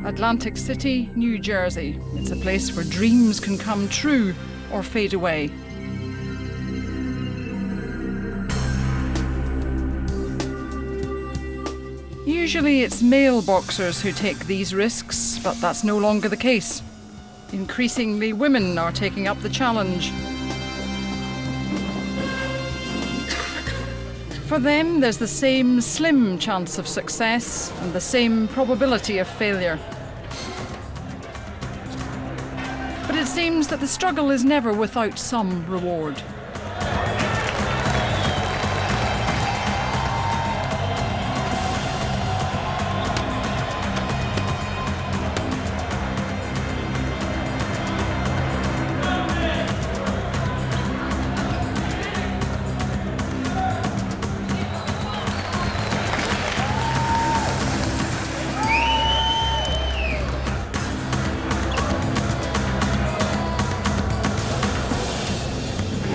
Atlantic City, New Jersey. It's a place where dreams can come true or fade away. Usually it's male boxers who take these risks, but that's no longer the case. Increasingly, women are taking up the challenge. For them, there's the same slim chance of success and the same probability of failure. But it seems that the struggle is never without some reward.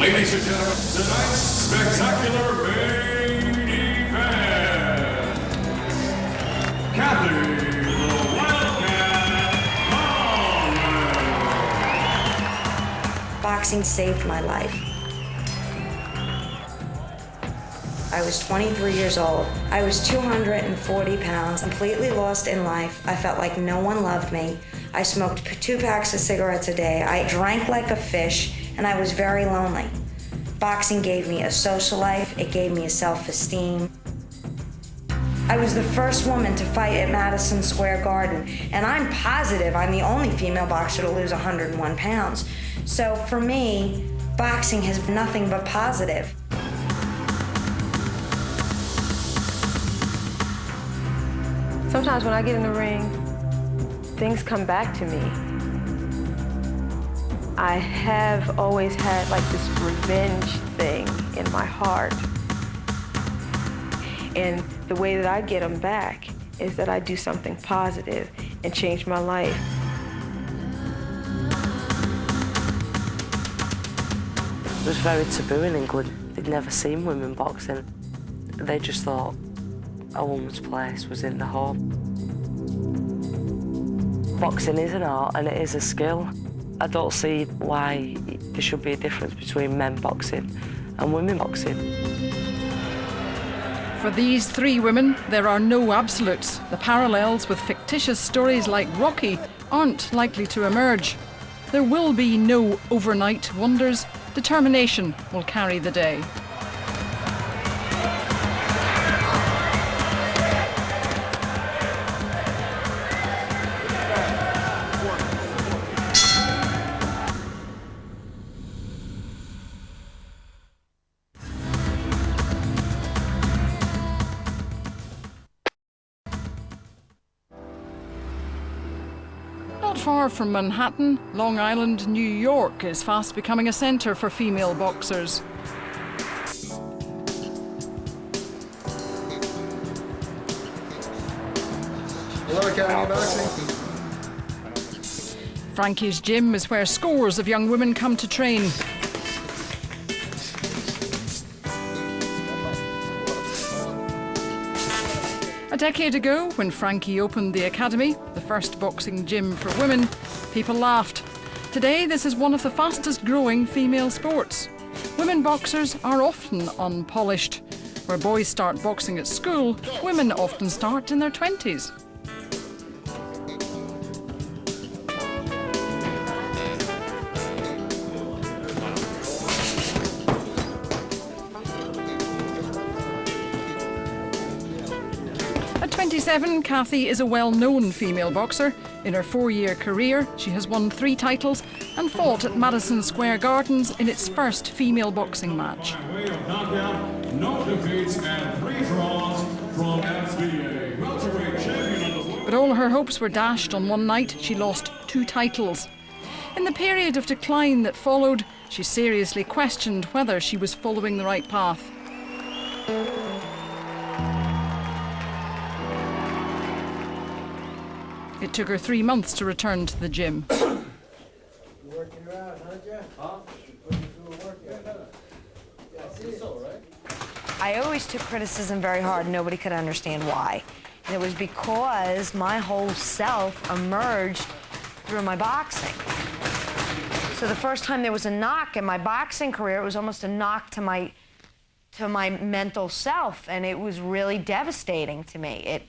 Ladies and gentlemen, tonight's spectacular main event. Kathy, the Wildcat Conway. Boxing saved my life. I was 23 years old. I was 240 pounds, completely lost in life. I felt like no one loved me. I smoked 2 packs of cigarettes a day. I drank like a fish, and I was very lonely. Boxing gave me a social life. It gave me a self-esteem. I was the first woman to fight at Madison Square Garden, and I'm positive I'm the only female boxer to lose 101 pounds. So for me, boxing has been nothing but positive. Sometimes when I get in the ring, things come back to me. I have always had like this revenge thing in my heart. And the way that I get them back is that I do something positive and change my life. It was very taboo in England. They'd never seen women boxing. They just thought a woman's place was in the home. Boxing is an art and it is a skill. I don't see why there should be a difference between men boxing and women boxing. For these 3 women, there are no absolutes. The parallels with fictitious stories like Rocky aren't likely to emerge. There will be no overnight wonders. Determination will carry the day. Not far from Manhattan, Long Island, New York is fast becoming a centre for female boxers. Hello, Academy Boxing. Frankie's gym is where scores of young women come to train. A decade ago, when Frankie opened the academy, the first boxing gym for women, people laughed. Today, this is one of the fastest growing female sports. Women boxers are often unpolished. Where boys start boxing at school, women often start in their 20s. At 27, Kathy is a well-known female boxer. In her 4-year career, she has won 3 titles and fought at Madison Square Gardens in its first female boxing match. By way of knockout, no defeats and 3 draws from FBA welterweight champion of the world. But all her hopes were dashed on one night. She lost 2 titles. In the period of decline that followed, she seriously questioned whether she was following the right path. It took her 3 months to return to the gym. You working her out, aren't you? Huh? Put you through a workout. Yeah, I see it. I always took criticism very hard. Nobody could understand why. And it was because my whole self emerged through my boxing. So the first time there was a knock in my boxing career, it was almost a knock to my mental self, and it was really devastating to me. It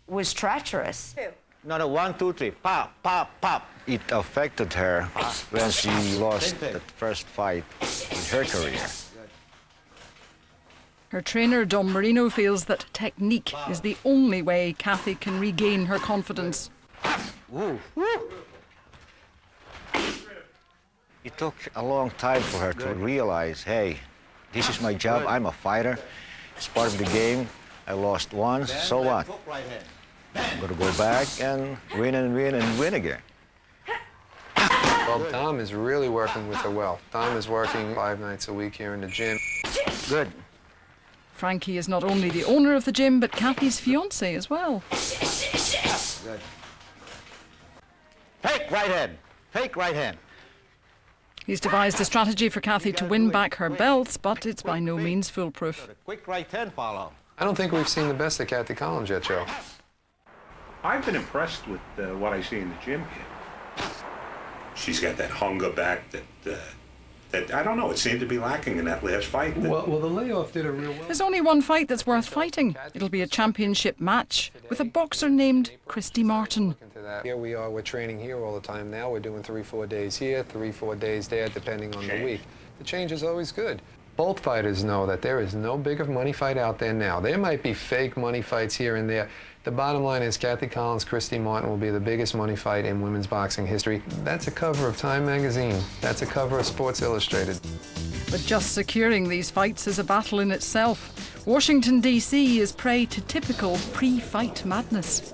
was treacherous. No, 1, 2, 3, pop, pop, pop. It affected her when she lost the first fight in her career. Her trainer, Dom Marino, feels that technique is the only way Kathy can regain her confidence. Ooh. It took a long time for her to realize, hey, this is my job, I'm a fighter, it's part of the game, I lost once, so what? I'm going to go back and win and win and win again. Well, Dom is really working with her well. Dom is working 5 nights a week here in the gym. Good. Frankie is not only the owner of the gym, but Kathy's fiancé as well. Good. Fake right hand. Fake right hand. He's devised a strategy for Kathy to win back her belts, but it's by no means foolproof. Quick right hand follow. I don't think we've seen the best of Kathy Collins yet, Joe. I've been impressed with what I see in the gym here. She's got that hunger back that I don't know, it seemed to be lacking in that last fight. Well, the layoff did a real well. There's only one fight that's worth fighting. It'll be a championship match with a boxer named Christy Martin. Here we are, we're training here all the time now. We're doing 3-4 days here, 3-4 days there, depending on the week. The change is always good. Both fighters know that there is no bigger money fight out there now. There might be fake money fights here and there. The bottom line is Kathy Collins, Christy Martin will be the biggest money fight in women's boxing history. That's a cover of Time magazine. That's a cover of Sports Illustrated. But just securing these fights is a battle in itself. Washington, D.C. is prey to typical pre-fight madness.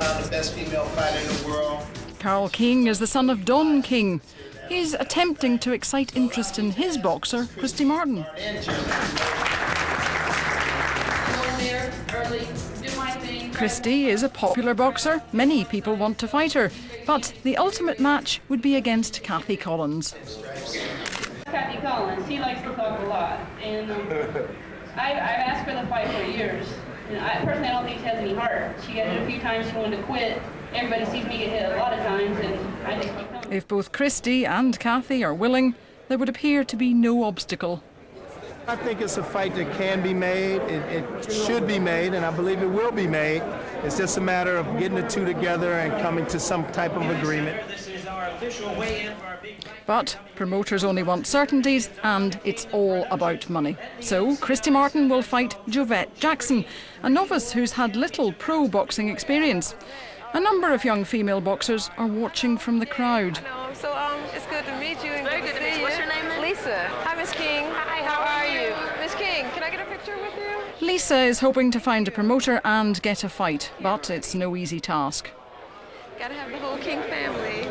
I'm the best female fighter in the world. Carl King is the son of Don King. He's attempting to excite interest in his boxer, Christy Martin. Christy is a popular boxer. Many people want to fight her. But the ultimate match would be against Kathy Collins. Kathy Collins, he likes to talk a lot. And I've asked for the fight for years. And personally, I don't think she has any heart. She had it a few times, she wanted to quit. Everybody sees me get hit a lot of times, and I just keep coming. If both Christy and Kathy are willing, there would appear to be no obstacle. I think it's a fight that can be made. It should be made, and I believe it will be made. It's just a matter of getting the two together and coming to some type of agreement. But promoters only want certainties, and it's all about money. So Christy Martin will fight Jovette Jackson, a novice who's had little pro boxing experience. A number of young female boxers are watching from the crowd. So it's good to meet you. And Very good to meet you. What's your name, Miss? Lisa. Hi, Miss King. Hi, how are you? Miss King, can I get a picture with you? Lisa is hoping to find a promoter and get a fight, but it's no easy task. Gotta have the whole King family.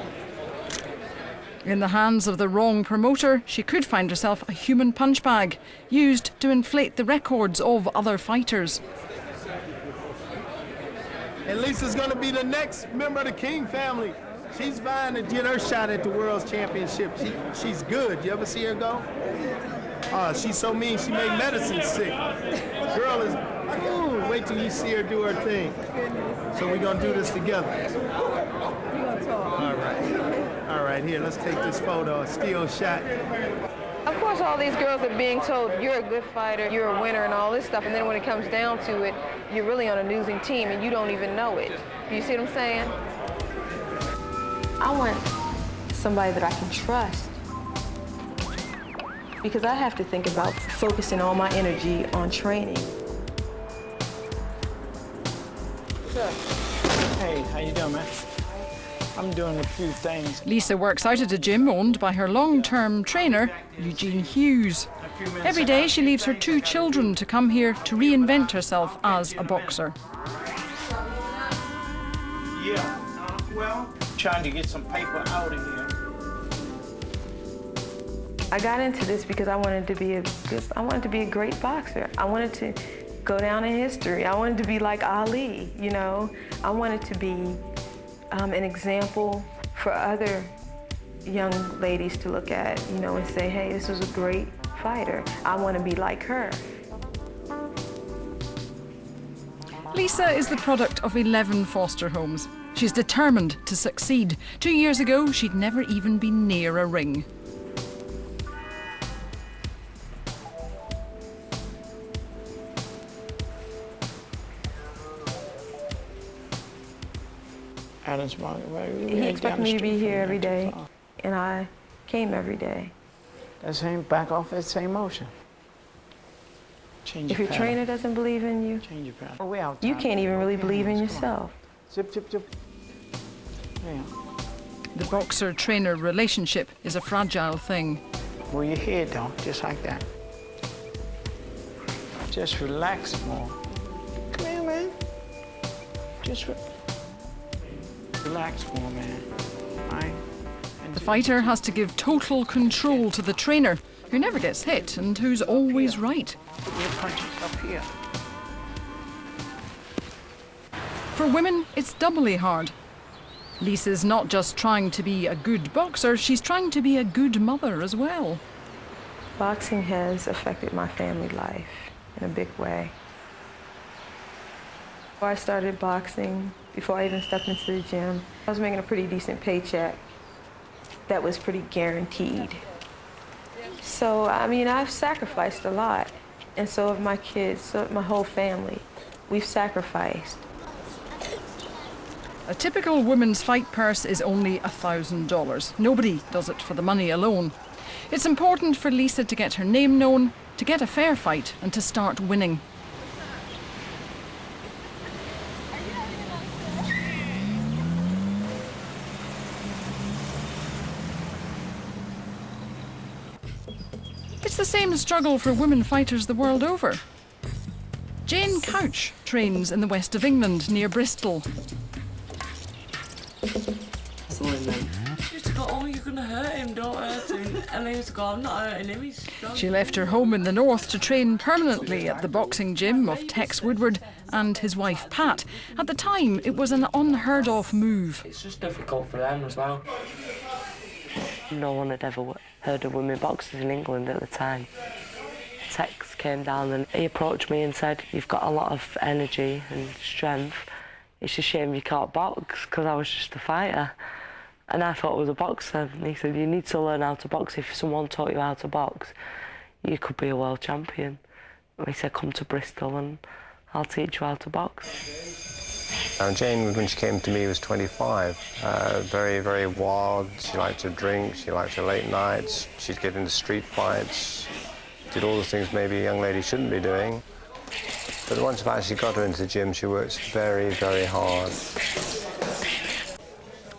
In the hands of the wrong promoter, she could find herself a human punch bag, used to inflate the records of other fighters. And Lisa's going to be the next member of the King family. She's vying to get her shot at the World's Championship. She's good. You ever see her go? She's so mean, she made medicine sick. Girl is, ooh, wait till you see her do her thing. So we're going to do this together. All right, here, let's take this photo, a still shot. Of course, all these girls are being told, you're a good fighter, you're a winner, and all this stuff, and then when it comes down to it, you're really on a losing team, and you don't even know it. You see what I'm saying? I want somebody that I can trust, because I have to think about focusing all my energy on training. Hey, how you doing, man? I'm doing a few things. Lisa works out at a gym owned by her long-term trainer, Eugene Hughes. Every day she leaves her 2 children to come here to reinvent herself as a boxer. Yeah, well, trying to get some paper out of here. I got into this because I wanted to be a great boxer. I wanted to go down in history. I wanted to be like Ali, you know. I wanted to be an example for other young ladies to look at, you know, and say, hey, this was a great fighter. I want to be like her. Lisa is the product of 11 foster homes. She's determined to succeed. 2 years ago, she'd never even been near a ring. He expected me to be here every day, and I came every day. That same back off that same motion. Change If your your trainer doesn't believe in you, change your pattern. Oh, we out you time. can't even really believe in Come on. yourself. Zip, zip, zip. Yeah. The boxer-trainer relationship is a fragile thing. Move your head though, just like that. Just relax more. Come here, man. Just relax more, man. All right? The fighter has to give total control to the trainer, who never gets hit and who's always right. Put your punches up here. For women, it's doubly hard. Lisa's not just trying to be a good boxer, she's trying to be a good mother as well. Boxing has affected my family life in a big way. Before I started boxing, before I even stepped into the gym, I was making a pretty decent paycheck that was pretty guaranteed. So, I mean, I've sacrificed a lot. And so have my kids, so have my whole family. We've sacrificed. A typical women's fight purse is only $1,000. Nobody does it for the money alone. It's important for Lisa to get her name known, to get a fair fight and to start winning. It's the same struggle for women fighters the world over. Jane Couch trains in the west of England near Bristol. She used to go, oh, you're going to hurt him, don't hurt him. And I used to go, I'm not hurting him, he's strong. She left her home in the north to train permanently at the boxing gym of Tex Woodward and his wife Pat. At the time, it was an unheard of move. It's just difficult for them as well. No one had ever heard of women boxers in England at the time. Tex came down and he approached me and said, you've got a lot of energy and strength. It's a shame you can't box, because I was just a fighter. And I thought I was a boxer. And he said, you need to learn how to box. If someone taught you how to box, you could be a world champion. And he said, come to Bristol and I'll teach you how to box. Now, Jane, when she came to me, was 25. Very, very wild. She liked to drink, she liked her late nights, she'd get into street fights, did all the things maybe a young lady shouldn't be doing. But once I've actually got her into the gym, she works very, very hard.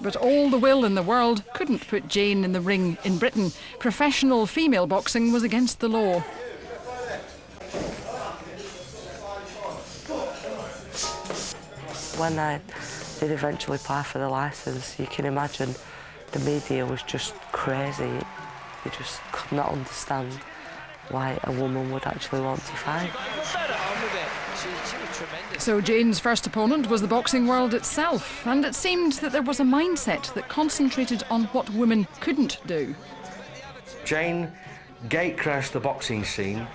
But all the will in the world couldn't put Jane in the ring in Britain. Professional female boxing was against the law. When I did eventually apply for the licence, you can imagine the media was just crazy. You just could not understand why a woman would actually want to fight. So Jane's first opponent was the boxing world itself, and it seemed that there was a mindset that concentrated on what women couldn't do. Jane gatecrashed the boxing scene.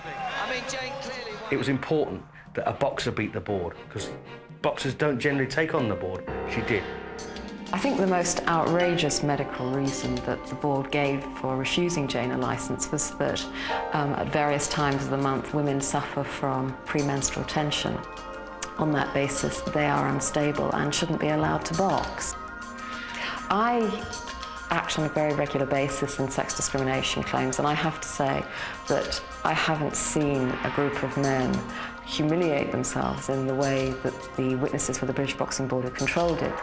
It was important that a boxer beat the board, because boxers don't generally take on the board. She did. I think the most outrageous medical reason that the board gave for refusing Jane a licence was that at various times of the month women suffer from premenstrual tension. On that basis, they are unstable and shouldn't be allowed to box. I act on a very regular basis in sex discrimination claims, and I have to say that I haven't seen a group of men humiliate themselves in the way that the witnesses for the British Boxing Board have controlled it.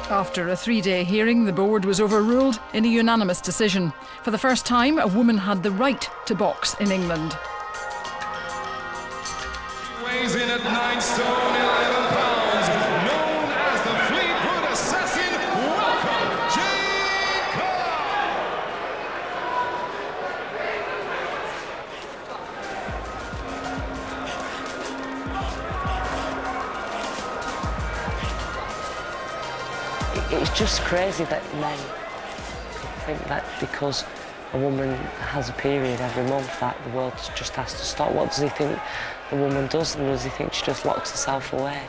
After a 3-day hearing, the board was overruled in a unanimous decision. For the first time, a woman had the right to box in England. Weighs in at 9 stone 11 pounds, known as the Fleetwood Assassin. Welcome, Jane Couch. It's just crazy that men think that because a woman has a period every month that the world just has to stop. What does he think the woman does, and does he think she just locks herself away?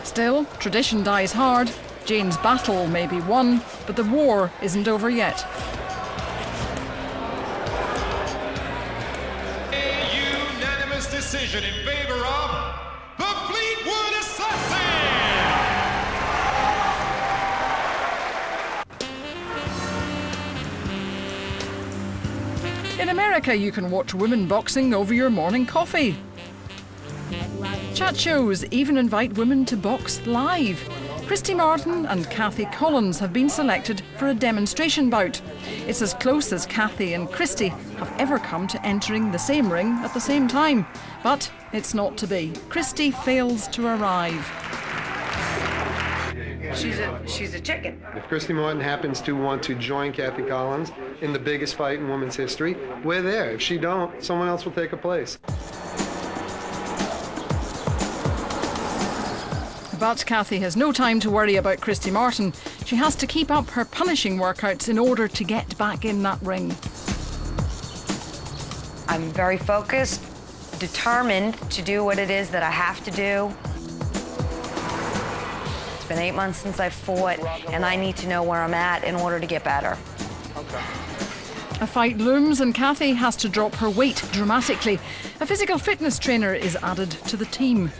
Still, tradition dies hard. Jane's battle may be won, but the war isn't over yet. A unanimous decision in favor of the Fleetwood Assassin! In America, you can watch women boxing over your morning coffee. Chat shows even invite women to box live. Christy Martin and Kathy Collins have been selected for a demonstration bout. It's as close as Kathy and Christy have ever come to entering the same ring at the same time. But it's not to be. Christy fails to arrive. She's a chicken. If Christy Martin happens to want to join Kathy Collins in the biggest fight in women's history, we're there. If she don't, someone else will take her place. But Kathy has no time to worry about Christy Martin. She has to keep up her punishing workouts in order to get back in that ring. I'm very focused, determined to do what it is that I have to do. It's been 8 months since I fought, and I need to know where I'm at in order to get better. A fight looms and Kathy has to drop her weight dramatically. A physical fitness trainer is added to the team.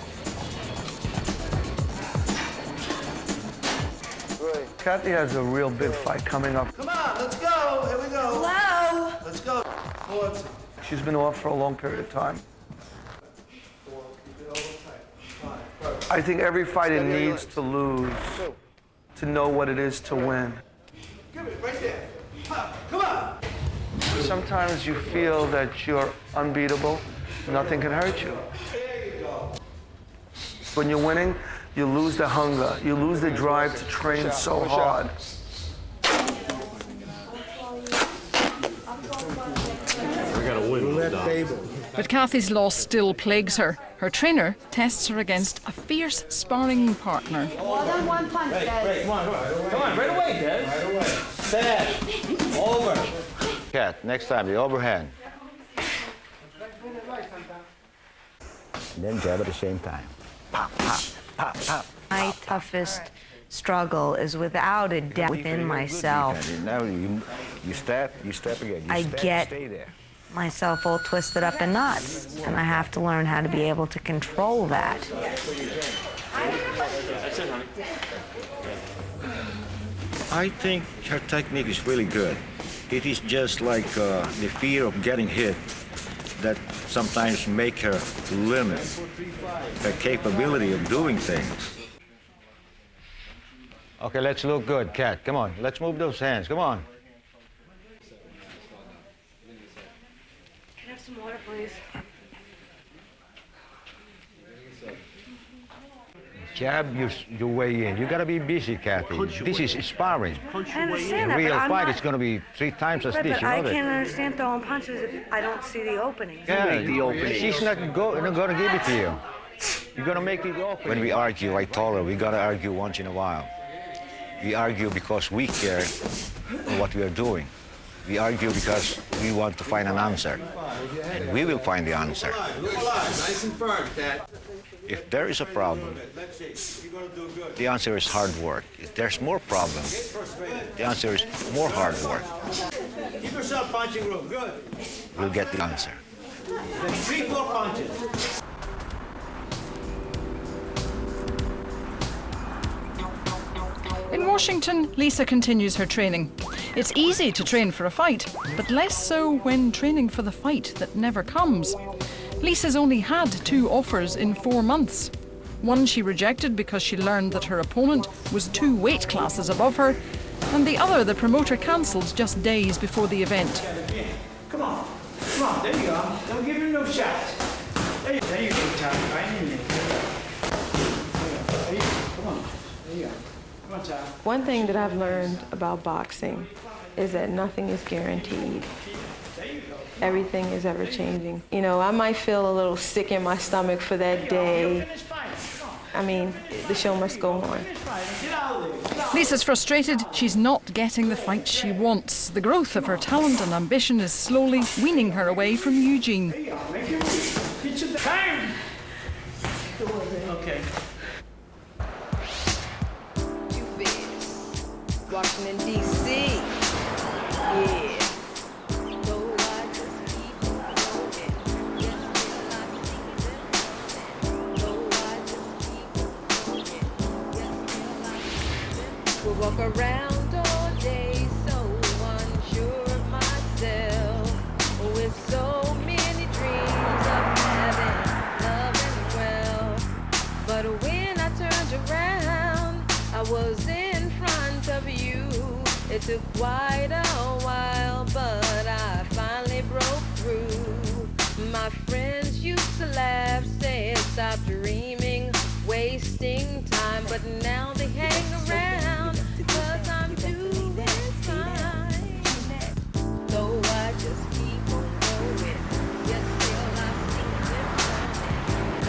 Kathy has a real big fight coming up. Come on, let's go. Here we go. Hello. Let's go. She's been off for a long period of time. I think every fighter needs to lose to know what it is to win. Right there. Come on. Sometimes you feel that you're unbeatable. Nothing can hurt you. When you're winning, you lose the hunger. You lose the drive to train so hard. We gotta win. But Kathy's loss still plagues her. Her trainer tests her against a fierce sparring partner. More than one punch, Des. Come on, right away, Des. Right away. Set. Over. Kat, next time, the overhand. And then jab at the same time. Pop, pop, pop, pop. My toughest struggle is without a doubt within myself. Now you step again. I get stay there. myself all twisted up in knots, and I have to learn how to be able to control that. I think her technique is really good. It is just like the fear of getting hit that sometimes make her limit her capability of doing things. Okay, let's look good, Kat. Come on, let's move those hands. Come on. Can I have some water, please? Jab your way in. You gotta be busy, Kathy. This is sparring. I understand A that, real but I'm fight not... is gonna be 3 times as Right, this. but You know I that. can't understand throwing punches if I don't see the openings. Yeah, she's not gonna give it to you. You're gonna make it open. When we argue, I told her we gotta argue once in a while. We argue because we care what we are doing. We argue because we want to find an answer, and we will find the answer. Nice and firm, Kat. If there is a problem, the answer is hard work. If there's more problems, the answer is more hard work. Keep yourself punching room. Good. We'll get the answer. Then 3-4 punches. In Washington, Lisa continues her training. It's easy to train for a fight, but less so when training for the fight that never comes. Lisa's only had 2 offers in 4 months. One she rejected because she learned that her opponent was 2 weight classes above her, and the other the promoter cancelled just days before the event. Come on. Come on. There you go. Don't give him no shot. There you go, Tom. Right in there. There you go. Come on. There you go. Come on, Tom. One thing that I've learned about boxing is that nothing is guaranteed. Everything is ever changing. You know, I might feel a little sick in my stomach for that day, I mean, the show must go on. Lisa's frustrated. She's not getting the fight she wants. The growth of her talent and ambition is slowly weaning her away from Eugene. Okay. Washington, D.C. Yeah. We walk around all day, so unsure of myself, with so many dreams of having love and well. But when I turned around, I was in front of you. It took quite a while, but I finally broke through. My friends used to laugh, said stop dreaming, wasting time, but now they hang around, 'cause I'm doing fine. So I just keep on going, yes, still I see them.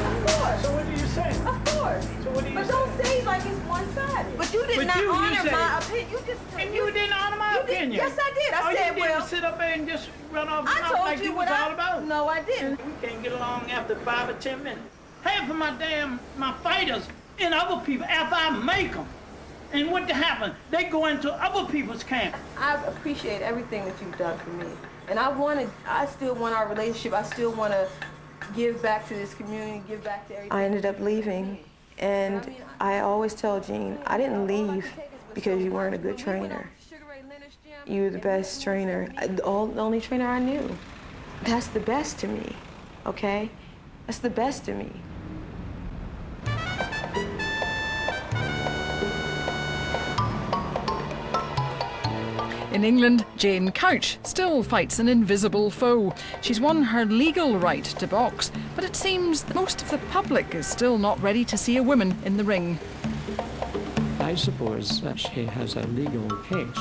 Of course. So what do you say? Of course. So what do you But say? don't say it like it's one-sided. But you did not honor my opinion. You just And you didn't honor my opinion. Yes, I did. I said, you well, didn't sit up there and just run off I mouth told like you you what was I. all about. No, I didn't. We can't get along after 5 or 10 minutes. Half of my fighters in other people, after I make them, and what happen? They go into other people's camp. I appreciate everything that you've done for me. And I still want our relationship. I still want to give back to this community, give back to everything. I ended up leaving, and I always tell Gene, I didn't leave because you weren't a good trainer. You were the best trainer, the only trainer I knew. That's the best to me, okay? That's the best to me. In England, Jane Couch still fights an invisible foe. She's won her legal right to box, but it seems most of the public is still not ready to see a woman in the ring. I suppose that she has a legal case,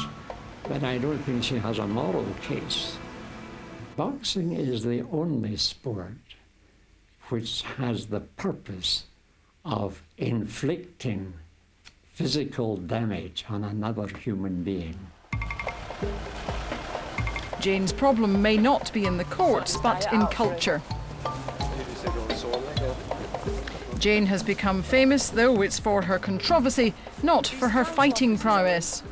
but I don't think she has a moral case. Boxing is the only sport which has the purpose of inflicting physical damage on another human being. Jane's problem may not be in the courts, but in culture. Jane has become famous, though it's for her controversy, not for her fighting prowess.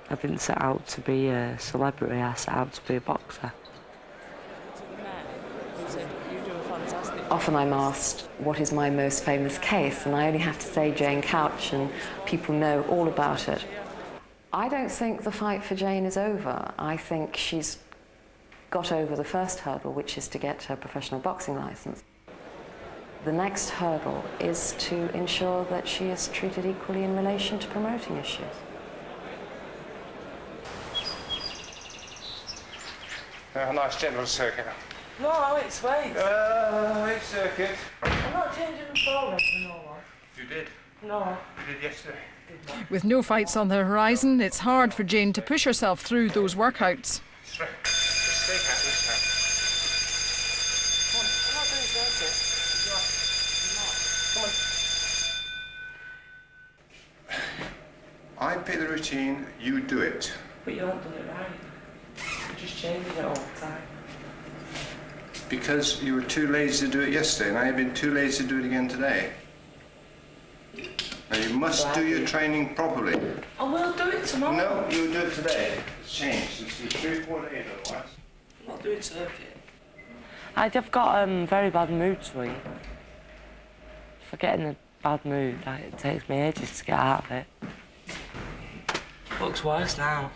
I didn't set out to be a celebrity, I set out to be a boxer. Often I'm asked, what is my most famous case? And I only have to say Jane Couch, and people know all about it. I don't think the fight for Jane is over. I think she's got over the first hurdle, which is to get her professional boxing license. The next hurdle is to ensure that she is treated equally in relation to promoting issues. A nice gentle circuit. No, it's weights. Weight circuit. I'm not changing the floor no more. You did? No. You did yesterday. With no fights on the horizon, it's hard for Jane to push herself through those workouts. Straight out this time. Come on, I'm not doing circuit. I pick the routine, you do it. But you don't do it right. You're just changing it all the time. Because you were too lazy to do it yesterday, and I have been too lazy to do it again today. Now you must do your training properly. I will do it tomorrow. No, you'll do it today. It's changed. It's 3 or 4 days otherwise. I'm not doing circuit. I've got very bad mood swings. If I get in a bad mood, it takes me ages to get out of it. Looks worse now.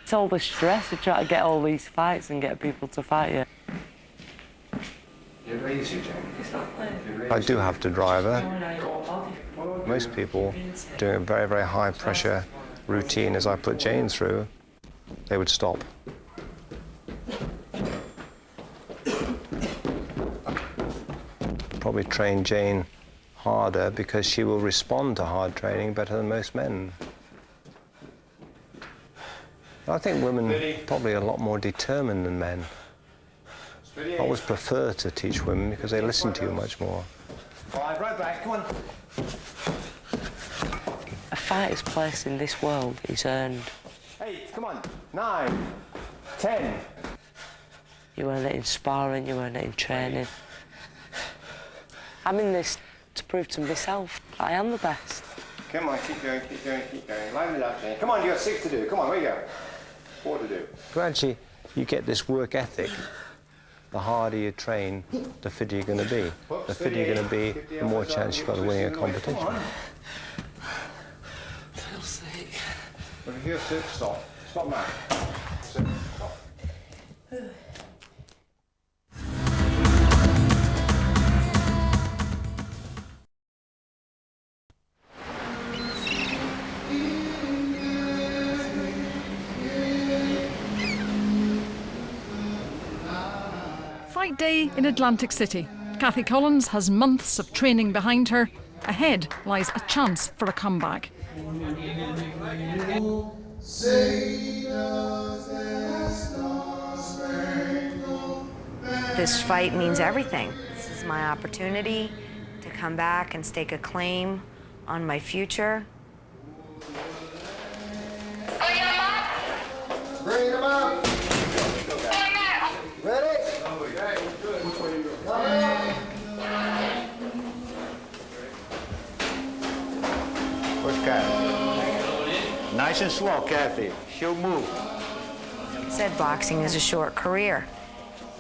It's all the stress of trying to get all these fights and get people to fight you. You're lazy, Jane. It's not playing. I do have to drive her. Most people doing a very, very high pressure routine as I put Jane through, they would stop. Probably train Jane harder because she will respond to hard training better than most men. I think women probably a lot more determined than men. I always prefer to teach women because they listen to you much more. 5, right back, come on. A fighter's place in this world is earned. 8, come on. 9, 10. You earn it in sparring, you earn it in training. I'm in this to prove to myself I am the best. Come on, keep going, keep going, keep going. Line it up, Jane. Come on, you got 6 to do. Come on, where you go? 4 to do. Gradually, you get this work ethic. The harder you train, the fitter you're going to be. The fitter you're going to be, the more chance you've got of winning a competition. Over here, sit, stop. Stop now. Sit, stop. Fight day in Atlantic City. Kathy Collins has months of training behind her. Ahead lies a chance for a comeback. This fight means everything. This is my opportunity to come back and stake a claim on my future. Bring him up. Ready? Where's Kathy? Nice and slow, Kathy. She'll move. I said boxing is a short career.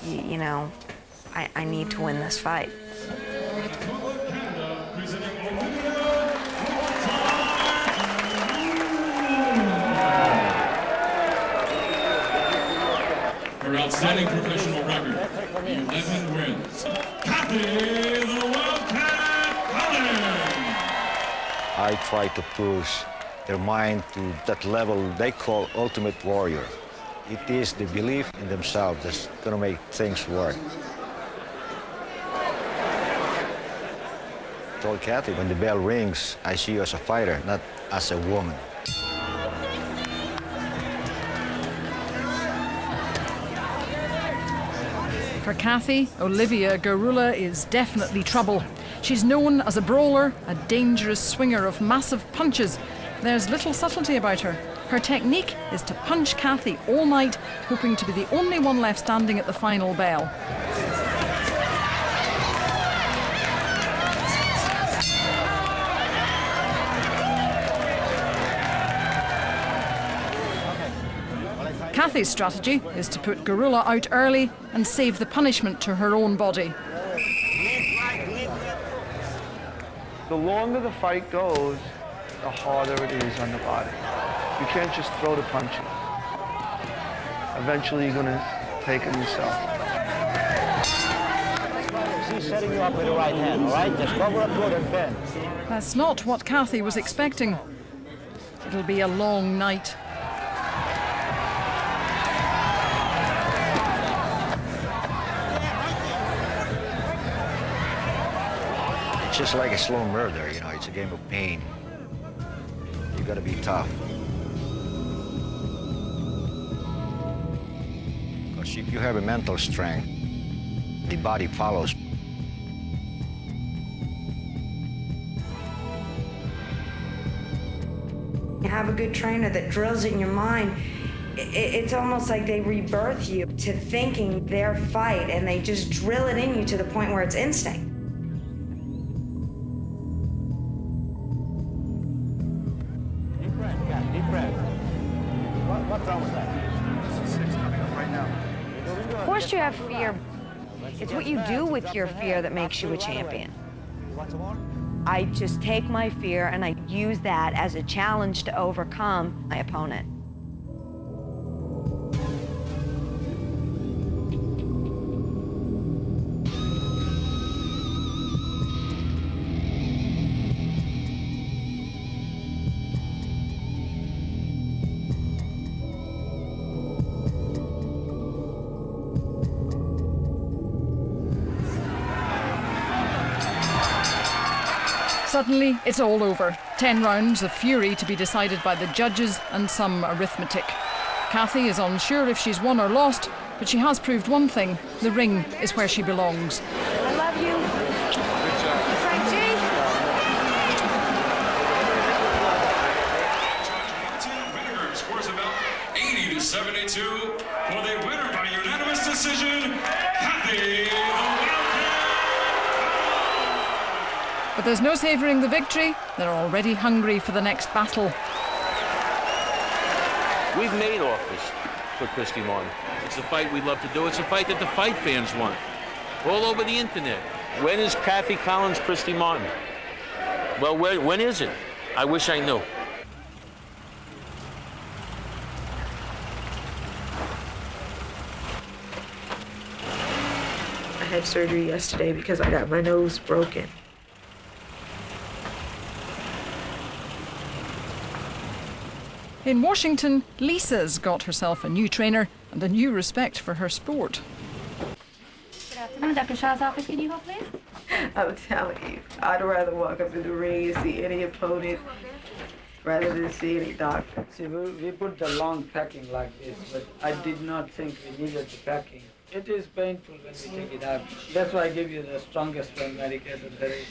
You know, I need to win this fight. Her outstanding professional record, 11 wins. Kathy the Wildcat Collins! I try to push their mind to that level they call ultimate warrior. It is the belief in themselves that's going to make things work. I told Kathy, when the bell rings, I see you as a fighter, not as a woman. For Kathy, Olivia Garula is definitely trouble. She's known as a brawler, a dangerous swinger of massive punches. There's little subtlety about her. Her technique is to punch Kathy all night, hoping to be the only one left standing at the final bell. Kathy's strategy is to put Garula out early and save the punishment to her own body. The longer the fight goes, the harder it is on the body. You can't just throw the punches. Eventually you're gonna take them yourself. She's setting you up with the right hand, all right? Just cover up good and bend. That's not what Kathy was expecting. It'll be a long night. It's just like a slow murder, you know, it's a game of pain. You gotta be tough. Because if you have a mental strength, the body follows. You have a good trainer that drills it in your mind. It's almost like they rebirth you to thinking their fight, and they just drill it in you to the point where it's instinct. Of course you have fear. It's what you do with your fear that makes you a champion. I just take my fear and I use that as a challenge to overcome my opponent. Suddenly, it's all over. 10 rounds of fury to be decided by the judges and some arithmetic. Kathy is unsure if she's won or lost, but she has proved one thing: the ring is where she belongs. I love you. Frank G. Vinegar scores about 80-72 for the winner by unanimous decision, Kathy the But there's no savouring the victory. They're already hungry for the next battle. We've made offers for Christy Martin. It's a fight we love to do. It's a fight that the fight fans want. All over the internet. When is Kathy Collins Christy Martin? Well, when is it? I wish I knew. I had surgery yesterday because I got my nose broken. In Washington, Lisa's got herself a new trainer and a new respect for her sport. Good afternoon, Dr. Shah's office. Can you help, please? I'm telling you, I'd rather walk up in the ring and see any opponent rather than see any doctor. See, we put the long packing like this, but I did not think we needed the packing. It is painful when we take it out. That's why I give you the strongest pain medication there is.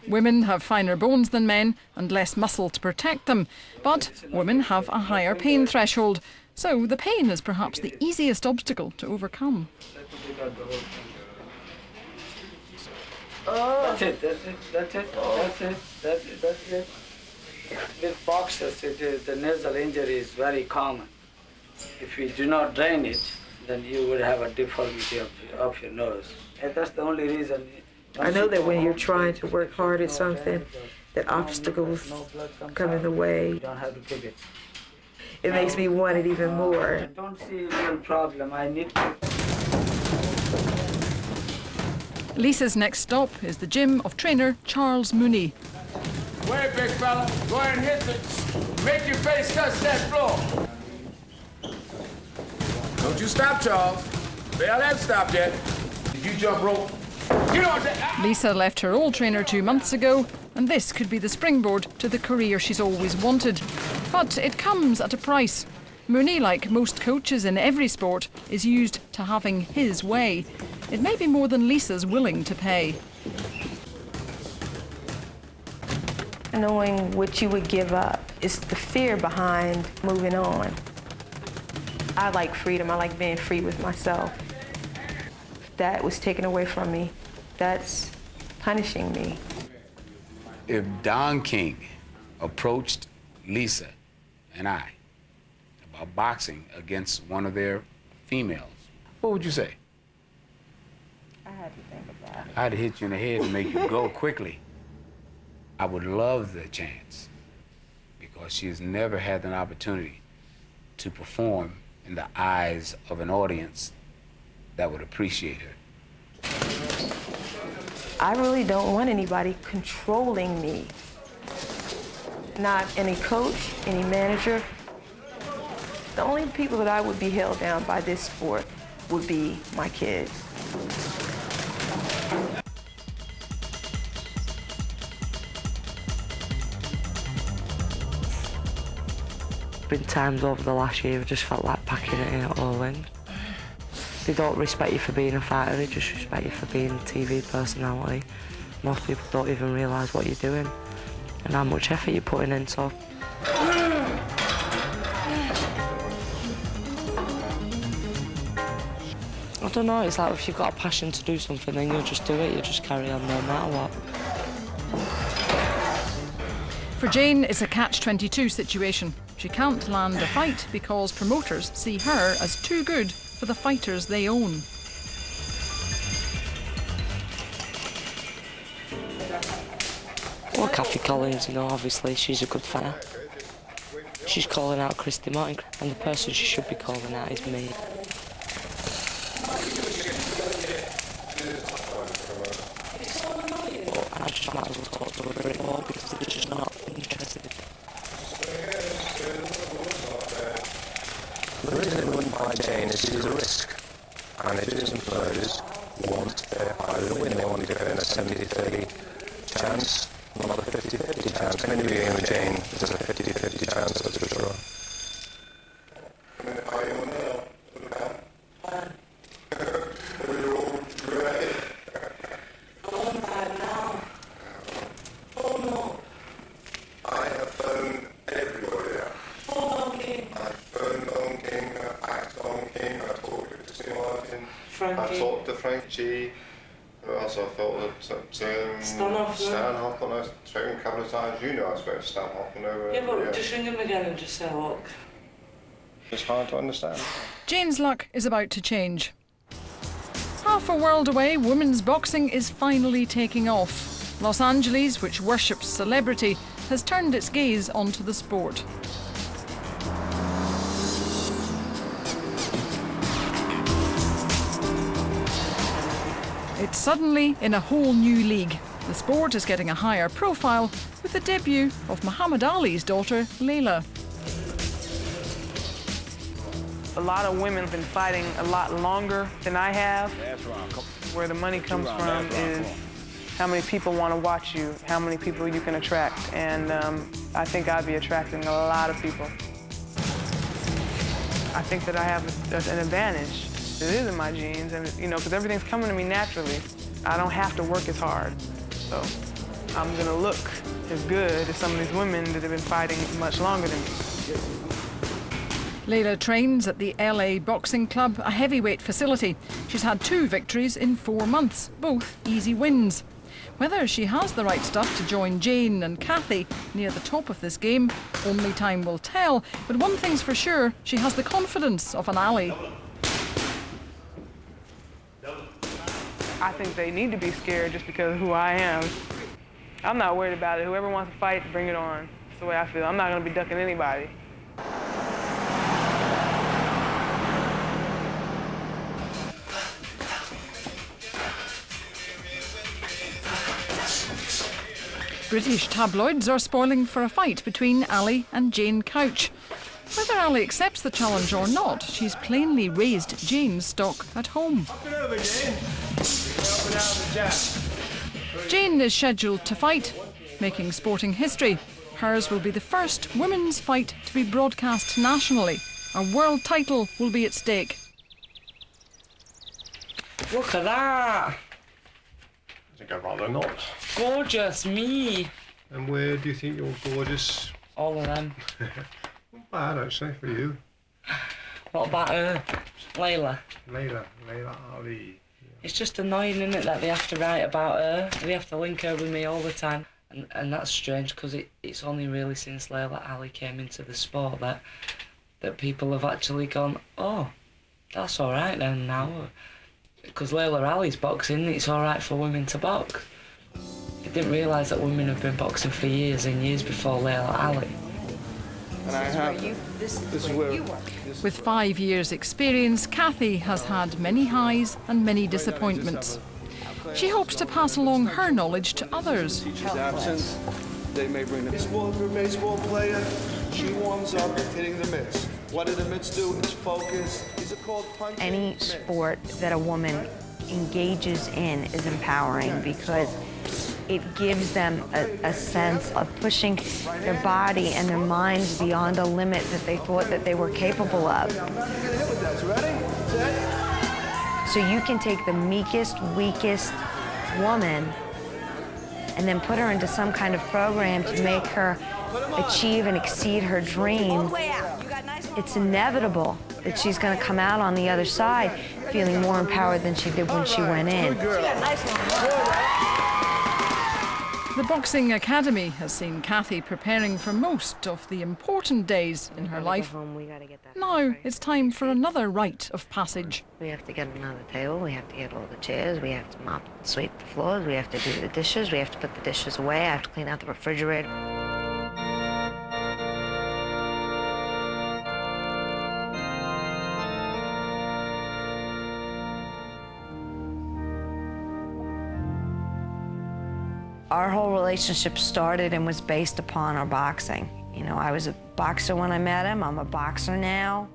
Women have finer bones than men and less muscle to protect them, but women have a higher pain threshold, so the pain is perhaps the easiest obstacle to overcome. That's it, that's it, that's it, that's it, that's it, that's it. With boxers, the nasal injury is very common. If you do not drain it, then you would have a deformity of your nose. And that's the only reason. I know that when you're trying to work hard at something, that obstacles come in the way. You don't have to keep it. It makes me want it even more. I don't see a real problem. I need to. Lisa's next stop is the gym of trainer Charles Mooney. Wait, big fella. Go ahead and hit it. Make your face touch that floor. Don't you stop, Charles. Well, haven't stopped yet. Did you jump rope? Lisa left her old trainer 2 months ago, and this could be the springboard to the career she's always wanted. But it comes at a price. Mooney, like most coaches in every sport, is used to having his way. It may be more than Lisa's willing to pay. Knowing what you would give up is the fear behind moving on. I like freedom. I like being free with myself. That was taken away from me. That's punishing me. If Don King approached Lisa and I about boxing against one of their females, what would you say? I had to think about it. I'd hit you in the head and make you go quickly. I would love the chance because she has never had an opportunity to perform in the eyes of an audience that would appreciate her. I really don't want anybody controlling me. Not any coach, any manager. The only people that I would be held down by this sport would be my kids. Been times over the last year I just felt like packing it in at all in. They don't respect you for being a fighter, they just respect you for being a TV personality. Most people don't even realise what you're doing and how much effort you're putting in, so. I don't know, it's like if you've got a passion to do something, then you'll just do it, you'll just carry on no matter what. For Jane, it's a catch-22 situation. She can't land a fight because promoters see her as too good for the fighters they own. Well, Kathy Collins, you know, obviously she's a good fighter. She's calling out Christy Martin, and the person she should be calling out is me. But I just might as well talk to her a bit more because they're just not interested. The reason it wouldn't buy Jane is she's a risk. And if it employers want their fighter to win, they want to give it a 70-30 chance, not a 50-50 chance. When you're dealing with Jane, there's a 50-50 chance, that's for sure. I talked to Frankie. Who else I thought that Stanhope, and I spoke him a couple of times. You know I spoke to Stanhope and over. Yeah, but just ring him again and just say, look. It's hard to understand. Jane's luck is about to change. Half a world away, women's boxing is finally taking off. Los Angeles, which worships celebrity, has turned its gaze onto the sport. It's suddenly in a whole new league. The sport is getting a higher profile with the debut of Muhammad Ali's daughter, Layla. A lot of women have been fighting a lot longer than I have. Where the money comes from is how many people want to watch you, how many people you can attract, and I think I'd be attracting a lot of people. I think that I have an advantage. It is in my genes, and because everything's coming to me naturally. I don't have to work as hard, so I'm gonna look as good as some of these women that have been fighting much longer than me. Layla trains at the LA Boxing Club, a heavyweight facility. She's had 2 victories in 4 months, both easy wins. Whether she has the right stuff to join Jane and Kathy near the top of this game, only time will tell. But one thing's for sure, she has the confidence of an Ali. I think they need to be scared just because of who I am. I'm not worried about it. Whoever wants to fight, bring it on. That's the way I feel. I'm not going to be ducking anybody. British tabloids are spoiling for a fight between Ali and Jane Couch. Whether Ali accepts the challenge or not, she's plainly raised Jane's stock at home. Jane is scheduled to fight, making sporting history. Hers will be the first women's fight to be broadcast nationally. A world title will be at stake. Look at that! I think I'd rather not. Gorgeous, me! And where do you think you're gorgeous? All of them. Not bad, actually, for you. What about her? Layla? Layla Ali. It's just annoying, isn't it, that they have to write about her. They have to link her with me all the time. And that's strange, because it's only really since Layla Ali came into the sport that people have actually gone, oh, that's all right then now. Because Layla Ali's boxing, it's all right for women to box. I didn't realise that women have been boxing for years and years before Layla Ali. This is where you work. With 5 years' experience, Kathy has had many highs and many disappointments. She hopes to pass along her knowledge to others. Absence, they may bring the baseball player. She warms up hitting the mitts. What do the mitts do? It's focus. These are called punching. Any sport that a woman engages in is empowering because it gives them a sense of pushing their body and their minds beyond a limit that they thought that they were capable of. So you can take the meekest, weakest woman and then put her into some kind of program to make her achieve and exceed her dream. It's inevitable that she's going to come out on the other side feeling more empowered than she did when she went in. The Boxing Academy has seen Kathy preparing for most of the important days in her life. Now it's time for another rite of passage. We have to get another table, we have to get all the chairs, we have to mop and sweep the floors, we have to do the dishes, we have to put the dishes away, I have to clean out the refrigerator. Our whole relationship started and was based upon our boxing. You know, I was a boxer when I met him. I'm a boxer now.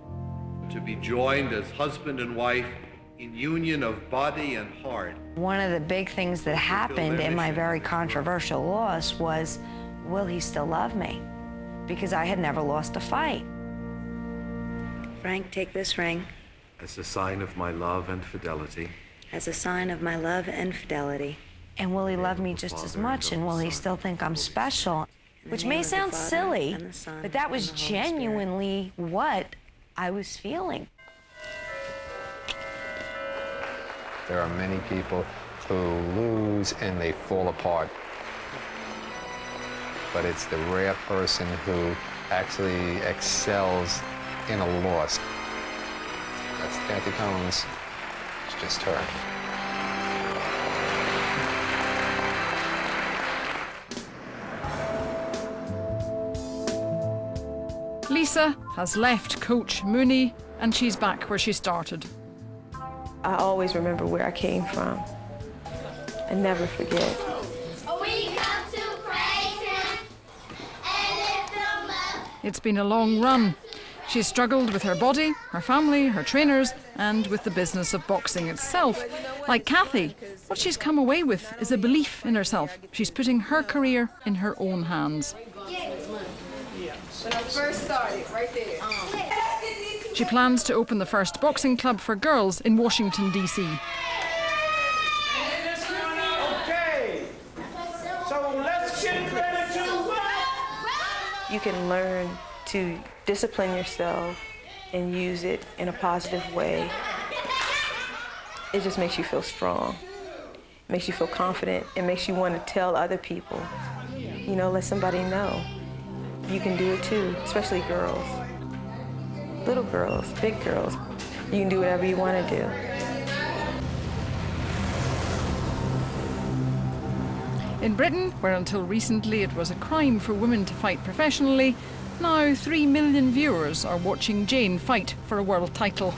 To be joined as husband and wife in union of body and heart. One of the big things that happened in my very controversial loss was, will he still love me? Because I had never lost a fight. Frank, take this ring. As a sign of my love and fidelity. As a sign of my love and fidelity. And will he love me just as much, and will he still think I'm special? Which may sound silly, but that was genuinely what I was feeling. There are many people who lose and they fall apart. But it's the rare person who actually excels in a loss. That's Kathy Collins. It's just her. Lisa has left Coach Mooney and she's back where she started. I always remember where I came from and never forget. It's been a long run. She's struggled with her body, her family, her trainers, and with the business of boxing itself. Like Kathy, what she's come away with is a belief in herself. She's putting her career in her own hands. When I first started, right there. She plans to open the first boxing club for girls in Washington, D.C. Okay, so let's get ready to... You can learn to discipline yourself and use it in a positive way. It just makes you feel strong. It makes you feel confident. It makes you want to tell other people. You know, let somebody know. You can do it too, especially girls. Little girls, big girls. You can do whatever you want to do. In Britain, where until recently it was a crime for women to fight professionally, now 3 million viewers are watching Jane fight for a world title.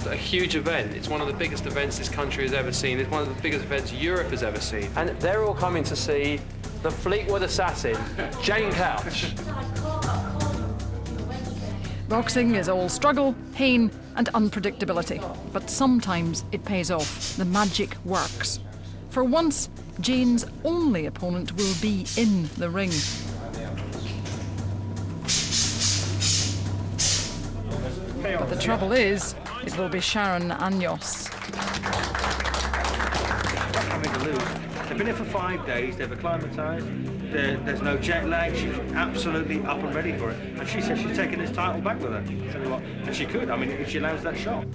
A huge event. It's one of the biggest events this country has ever seen. It's one of the biggest events Europe has ever seen. And they're all coming to see the Fleetwood assassin, Jane Couch. Boxing is all struggle, pain and unpredictability. But sometimes it pays off. The magic works. For once, Jane's only opponent will be in the ring. But the trouble is, it will be Sharon Anyos. Nothing to lose. They've been here for 5 days, they've acclimatised, there's no jet lag, she's absolutely up and ready for it. And she says she's taking this title back with her. Tell you what, and she could, I mean, if she lands that shot.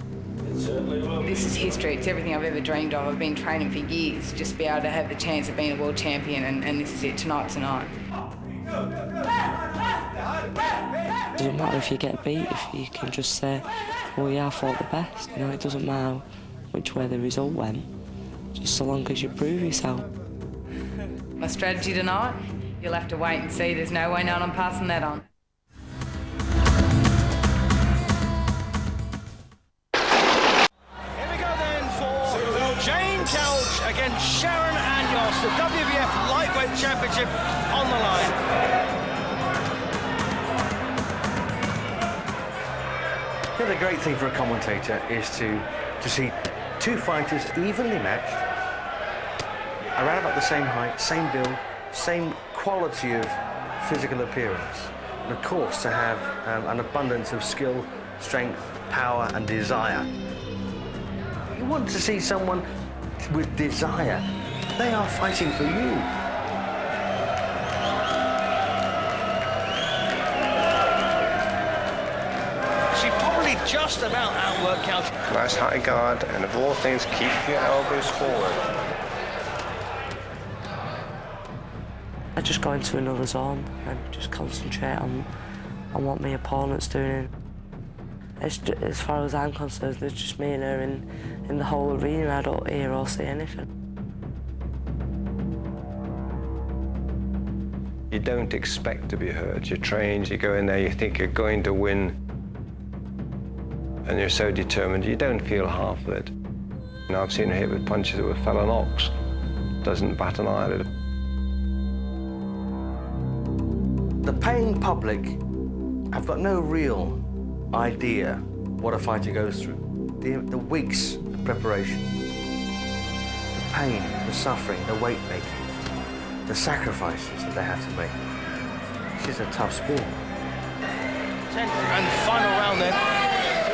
This is history, it's everything I've ever dreamed of. I've been training for years just to be able to have the chance of being a world champion, and this is it, tonight's the night. It doesn't matter if you get beat, if you can just say, well, yeah, I fought the best. You know, it doesn't matter which way the result went, just so long as you prove yourself. My strategy tonight, you'll have to wait and see. There's no way now I'm passing that on. Here we go then for Jane Couch against Sharon Anyos, the WBF Lightweight Championship on the line. The great thing for a commentator is to see two fighters evenly matched, around about the same height, same build, same quality of physical appearance. And of course to have an abundance of skill, strength, power and desire. You want to see someone with desire. They are fighting for you. Just about outwork Couch. Nice high guard, and of all things, keep your elbows forward. I just go into another zone and just concentrate on what my opponent's doing. As far as I'm concerned, there's just me and her in the whole arena. I don't hear or see anything. You don't expect to be hurt. You're trained, you go in there, you think you're going to win, and you're so determined, you don't feel half of it. You know, I've seen her hit with punches that were fell on ox. Doesn't bat an eyelid. The paying public have got no real idea what a fighter goes through. The weeks of preparation, the pain, the suffering, the weight making, the sacrifices that they have to make. This is a tough sport. 10th and final round then.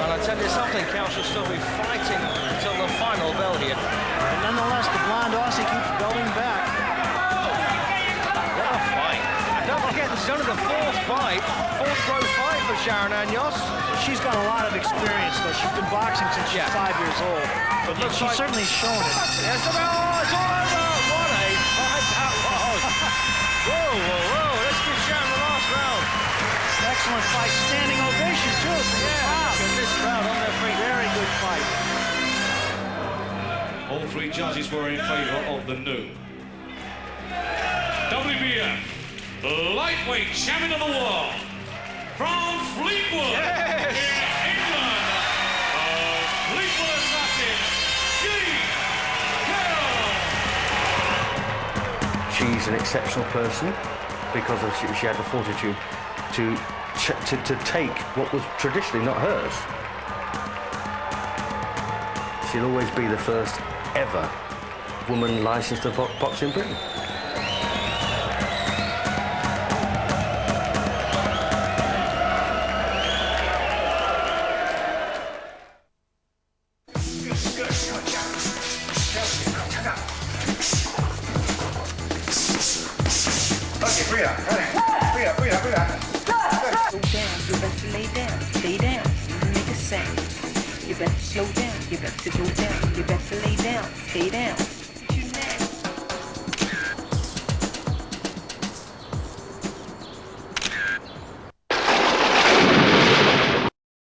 And I tell you something, Couch will still be fighting until the final bell here. And nonetheless, the blonde Aussie keeps going back. only the fourth pro fight for Sharon Anios. She's got a lot of experience, though. She's been boxing since she's 5 years old. But looks she's like certainly shown it. It's all over. What a fight that was. Whoa. Let's give Sharon the last round. Excellent fight. Standing ovation, too. Yeah, look at this crowd on their feet. Very good fight. All three judges were in favor of the new WBF lightweight champion of the world from Fleetwood in England, Fleetwood assassin, Jean Carroll. She's an exceptional person because she had the fortitude to take what was traditionally not hers. She'll always be the first ever woman licensed to box in Britain. Okay, breathe out. Breathe out. You better lay down, stay down, you make a sound. You better slow down, you better go down, you better lay down, stay down.